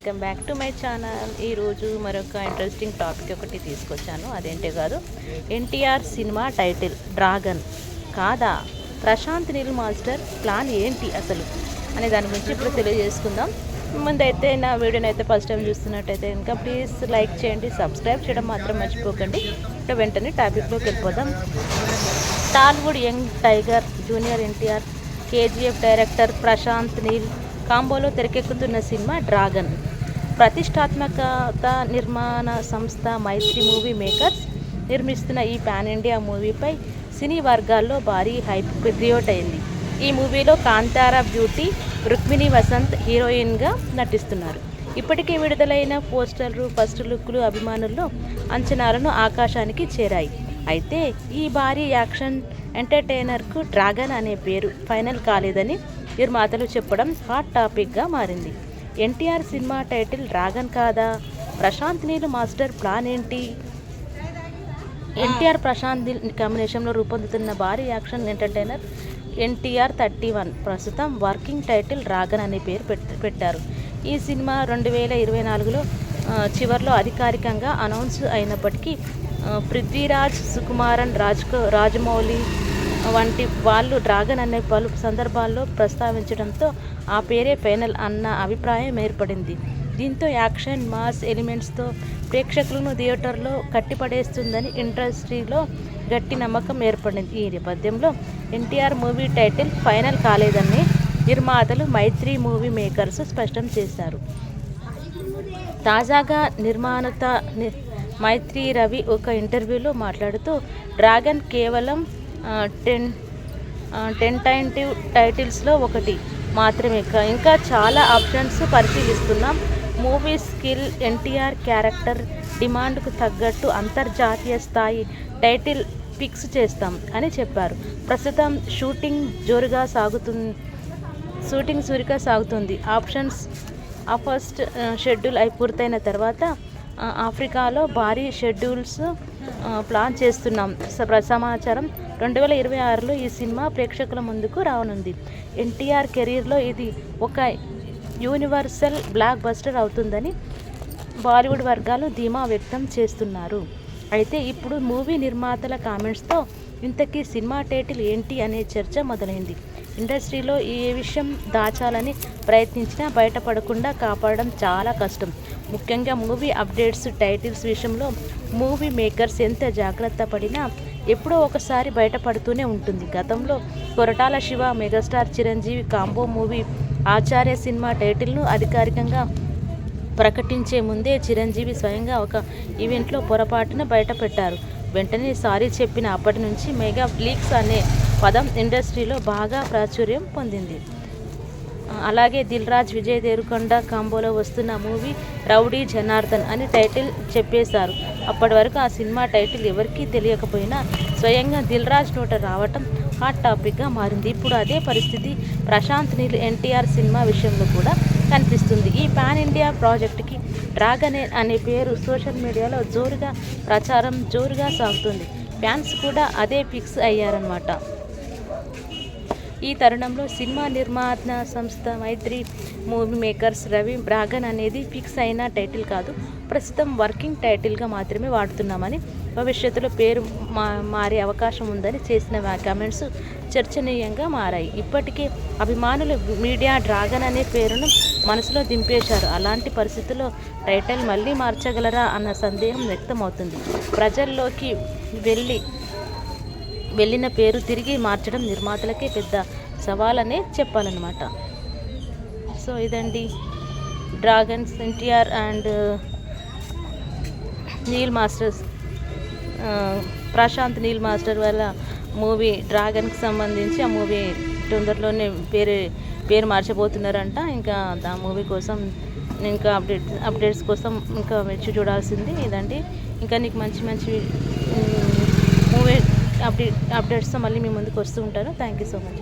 Welcome back to my channel. ఈరోజు మరొక interesting topic ఒకటి తీసుకొచ్చాను. అదేంటే కాదు, ఎన్టీఆర్ సినిమా టైటిల్ డ్రాగన్ కాదా? ప్రశాంత్ నీల్ మాస్టర్ ప్లాన్ ఏంటి అసలు అనే దాని గురించి ఇప్పుడు తెలియజేసుకుందాం. ముందైతే నా వీడియోని అయితే ఫస్ట్ టైం చూస్తున్నట్టయితే ఇంకా ప్లీజ్ లైక్ చేయండి, సబ్స్క్రైబ్ చేయడం మాత్రం మర్చిపోకండి. ఇంకా వెంటనే టాపిక్లోకి వెళ్ళిపోదాం. Tollywood young tiger junior NTR, KGF director Prashanth Neel కాంబోలో తెరకెక్కుతున్న సినిమా డ్రాగన్. ప్రతిష్టాత్మకత నిర్మాణ సంస్థ మైత్రి మూవీ మేకర్స్ నిర్మిస్తున్న ఈ పాన్ ఇండియా మూవీపై సినీ వర్గాల్లో భారీ హైప్ క్రియేట్ అయింది. ఈ మూవీలో కాంతారా బ్యూటీ రుక్మిణి వసంత్ హీరోయిన్గా నటిస్తున్నారు. ఇప్పటికే విడుదలైన పోస్టర్లు, ఫస్ట్ లుక్లు అభిమానుల్లో అంచనాలను ఆకాశానికి చేరాయి. అయితే ఈ భారీ యాక్షన్ ఎంటర్టైనర్కు డ్రాగన్ అనే పేరు ఫైనల్ కాలేదని నిర్మాతలు చెప్పడం హాట్ టాపిక్గా మారింది. ఎన్టీఆర్ సినిమా టైటిల్ డ్రాగన్ కాదా? ప్రశాంత్ నీల్ మాస్టర్ ప్లాన్ ఏంటి? ఎన్టీఆర్ ప్రశాంత్ నీల్ కాంబినేషన్లో రూపొందుతున్న భారీ యాక్షన్ ఎంటర్టైనర్ ఎన్టీఆర్ 31 ప్రస్తుతం వర్కింగ్ టైటిల్ డ్రాగన్ అనే పేరు పెట్టారు. ఈ సినిమా 2024లో చివరిలో అధికారికంగా అనౌన్స్ అయినప్పటికీ పృథ్వీరాజ్, సుకుమారన్, రాజమౌళి వంటి వాళ్ళు డ్రాగన్ అనే పలు సందర్భాల్లో ప్రస్తావించడంతో ఆ పేరే ఫైనల్ అన్న అభిప్రాయం ఏర్పడింది. దీంతో యాక్షన్ మాస్ ఎలిమెంట్స్తో ప్రేక్షకులను థియేటర్లో కట్టిపడేస్తుందని ఇండస్ట్రీలో గట్టి నమ్మకం ఏర్పడింది. ఈ నేపథ్యంలో ఎన్టీఆర్ మూవీ టైటిల్ ఫైనల్ కాలేదని నిర్మాతలు మైత్రి మూవీ మేకర్స్ స్పష్టం చేశారు. తాజాగా నిర్మాత మైత్రి రవి ఒక ఇంటర్వ్యూలో మాట్లాడుతూ డ్రాగన్ కేవలం టెంటైటివ్ టైటిల్స్లో ఒకటి మాత్రమే, ఇంకా చాలా ఆప్షన్స్ పరిశీలిస్తున్నాం. మూవీ స్కిల్, ఎన్టీఆర్ క్యారెక్టర్ డిమాండ్కు తగ్గట్టు అంతర్జాతీయ స్థాయి టైటిల్ ఫిక్స్ చేస్తాం అని చెప్పారు. ప్రస్తుతం షూటింగ్ చురుగ్గా సాగుతుంది. ఫస్ట్ షెడ్యూల్ పూర్తయిన తర్వాత ఆఫ్రికాలో భారీ షెడ్యూల్స్ ప్లాన్ చేస్తున్నాం. సమాచారం 2026లో ఈ సినిమా ప్రేక్షకుల ముందుకు రానుంది. ఎన్టీఆర్ కెరీర్లో ఇది ఒక యూనివర్సల్ బ్లాక్ బస్టర్ అవుతుందని బాలీవుడ్ వర్గాలు ధీమా వ్యక్తం చేస్తున్నారు. అయితే ఇప్పుడు మూవీ నిర్మాతల కామెంట్స్తో ఇంతకీ సినిమా టైటిల్ ఏంటి అనే చర్చ మొదలైంది. ఇండస్ట్రీలో ఏ విషయం దాచాలని ప్రయత్నించినా బయటపడకుండా కాపాడడం చాలా కష్టం. ముఖ్యంగా మూవీ అప్డేట్స్, టైటిల్స్ విషయంలో మూవీ మేకర్స్ ఎంత జాగ్రత్త పడినా ఎప్పుడో ఒకసారి బయటపడుతూనే ఉంటుంది. గతంలో Koratala Siva, megastar Chiranjeevi combo movie Acharya సినిమా టైటిల్ను అధికారికంగా ప్రకటించే ముందే చిరంజీవి స్వయంగా ఒక ఈవెంట్లో పొరపాటున బయటపెట్టారు. వెంటనే సారీ చెప్పిన అప్పటి నుంచి మెగా లీక్స్ అనే పదం ఇండస్ట్రీలో బాగా ప్రాచుర్యం పొందింది. అలాగే దిల్ రాజు, విజయ్ దేవరకొండ కాంబోలో వస్తున్న మూవీ రౌడీ జనార్దన్ అని టైటిల్ చెప్పేశారు. అప్పటి వరకు ఆ సినిమా టైటిల్ ఎవరికీ తెలియకపోయినా స్వయంగా దిల్ రాజు నోట రావటం హాట్ టాపిక్గా మారింది. ఇప్పుడు అదే పరిస్థితి ప్రశాంత్ నీల్ ఎన్టీఆర్ సినిమా విషయంలో కూడా కనిపిస్తుంది. ఈ పాన్ ఇండియా ప్రాజెక్టుకి డ్రాగన్ అనే పేరు సోషల్ మీడియాలో జోరుగా సాగుతుంది. ఫ్యాన్స్ కూడా అదే ఫిక్స్ అయ్యారన్నమాట. ఈ తరుణంలో సినిమా నిర్మాణ సంస్థ మైత్రి మూవీ మేకర్స్ రవి డ్రాగన్ అనేది ఫిక్స్ అయిన టైటిల్ కాదు, ప్రస్తుతం వర్కింగ్ టైటిల్గా మాత్రమే వాడుతున్నామని, భవిష్యత్తులో పేరు మారే అవకాశం ఉందని చేసిన కామెంట్స్ చర్చనీయంగా మారాయి. ఇప్పటికే అభిమానులు మీడియా డ్రాగన్ అనే పేరును మనసులో దింపేశారు. అలాంటి పరిస్థితుల్లో టైటిల్ మళ్ళీ మార్చగలరా అన్న సందేహం వ్యక్తమవుతుంది. ప్రజల్లోకి వెళ్ళిన పేరు తిరిగి మార్చడం నిర్మాతలకే పెద్ద సవాలనే చెప్పాలన్నమాట. సో ఇదండి dragons NTR and Neel masters Prashanth Neel master వాళ్ళ మూవీ డ్రాగన్కి సంబంధించి ఆ మూవీ తొందరలోనే పేరు మార్చబోతున్నారంట. ఇంకా ఆ మూవీ కోసం ఇంకా అప్డేట్స్ కోసం ఇంకా వచ్చి చూడాల్సింది ఇదండి. ఇంకా నీకు మంచి మూవీ అప్డేట్స్తో మళ్ళీ మీ ముందుకు వస్తూ ఉంటాను. Thank you so much.